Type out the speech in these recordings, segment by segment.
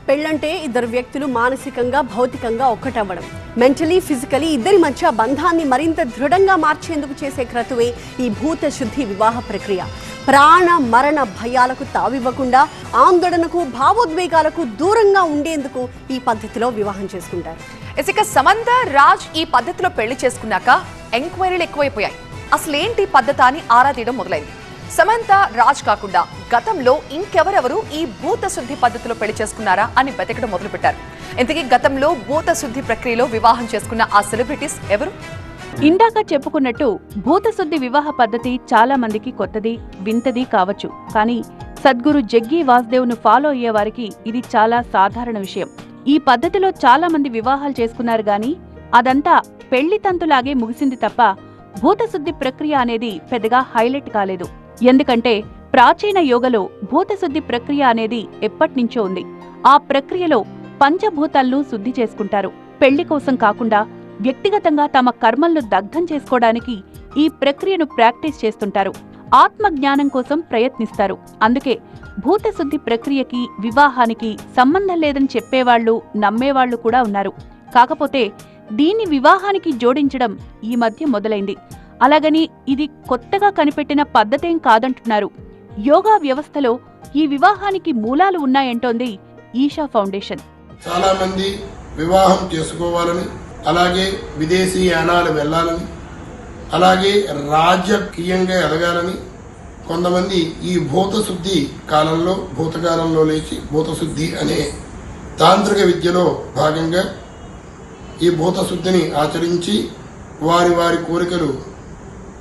పెళ్ళంటే ఇద్దరు వ్యక్తులు మానసికంగా భౌతికంగా ఒక్కటవ్వడం, మెంటలీ ఫిజికలీ ఇద్దరి మధ్య బంధాన్ని మరింత దృఢంగా మార్చేందుకు చేసే క్రతువే ఈ భూత శుద్ధి వివాహ ప్రక్రియ. ప్రాణ మరణ భయాలకు తావివ్వకుండా ఆందోళనకు భావోద్వేగాలకు దూరంగా ఉండేందుకు ఈ పద్ధతిలో వివాహం చేసుకుంటారు. ఇక సమంత రాజ్ ఈ పద్ధతిలో పెళ్లి చేసుకున్నాక ఎంక్వైరీలు ఎక్కువైపోయాయి. అసలేంటి పద్ధతి అని ఆరా తీయడం మొదలైంది. సమంత రాజ్ కాకుండా గతంలో ఇంకెవరెవరు ఈ భూత శుద్ధి పద్ధతిలో పెళ్లి చేసుకున్నారా అని వెతకడం మొదలుపెట్టారు. ఇంతకీ గతంలో భూత శుద్ధి ప్రక్రియలో వివాహం చేసుకున్న ఆ సెలబ్రిటీస్ ఎవరు? ఇందాక చెప్పుకున్నట్టు భూతశుద్ధి వివాహ పద్ధతి చాలా మందికి కొత్తది, వింతది కావచ్చు. కానీ సద్గురు జగ్గి వాసుదేవ్ను ఫాలో అయ్యే వారికి ఇది చాలా సాధారణ విషయం. ఈ పద్ధతిలో చాలా మంది వివాహాలు చేసుకున్నారు గాని అదంతా పెళ్లి తంతులాగే ముగిసింది తప్ప భూతశుద్ధి ప్రక్రియ అనేది పెద్దగా హైలైట్ కాలేదు. ఎందుకంటే ప్రాచీన యోగలో భూతశుద్ధి ప్రక్రియ అనేది ఎప్పటినుంచో ఉంది. ఆ ప్రక్రియలో పంచభూతాలను శుద్ధి చేసుకుంటారు. పెళ్లి కోసం కాకుండా వ్యక్తిగతంగా తమ కర్మలను దగ్ధం చేసుకోవడానికి ఈ ప్రక్రియను ప్రాక్టీస్ చేస్తుంటారు. ఆత్మజ్ఞానం కోసం ప్రయత్నిస్తారు. అందుకే భూతశుద్ధి ప్రక్రియకి వివాహానికి సంబంధం లేదని చెప్పేవాళ్లు, నమ్మేవాళ్లు కూడా ఉన్నారు. కాకపోతే దీన్ని వివాహానికి జోడించడం ఈ మధ్య మొదలైంది. అలాగని ఇది కొత్తగా కనిపెట్టిన పద్ధతేం కాదంటున్నారు. యోగా వ్యవస్థలో ఈ వివాహానికి మూలాలు ఉన్నాయంటోంది ఈషా ఫౌండేషన్. చాలా మంది వివాహం చేసుకోవాలని, అలాగే విదేశీ యానాలు వెళ్లాలని, అలాగే రాజకీయంగా ఎదగాలని కొంతమంది ఈ భూతశుద్ధి కాలంలో భూతకాలంలో లేచి భూతశుద్ధి అనే తాంత్రిక విద్యలో భాగంగా ఈ భూతశుద్ధిని ఆచరించి వారి వారి కోరికలు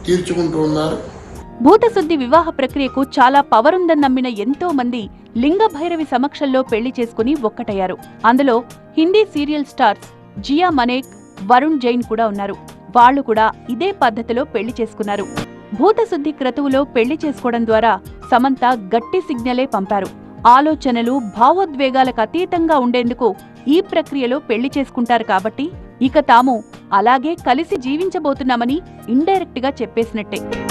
తీర్చుకుంటూ ఉన్నారు. భూతశుద్ధి వివాహ ప్రక్రియకు చాలా పవర్ ఉందని నమ్మిన ఎంతో మంది లింగ భైరవి సమక్షంలో పెళ్లి చేసుకుని ఒక్కటయ్యారు. అందులో హిందీ సీరియల్ స్టార్స్ జియా మనేక్, వరుణ్ జైన్ కూడా ఉన్నారు. వాళ్లు కూడా ఇదే పద్ధతిలో పెళ్లి చేసుకున్నారు. భూతశుద్ధి క్రతువులో పెళ్లి చేసుకోవడం ద్వారా సమంత గట్టి సిగ్నలే పంపారు. ఆలోచనలు, భావోద్వేగాలకు అతీతంగా ఉండేందుకు ఈ ప్రక్రియలో పెళ్లి చేసుకుంటారు కాబట్టి ఇక తాము అలాగే కలిసి జీవించబోతున్నామని ఇండైరెక్ట్ గా చెప్పేసినట్టే.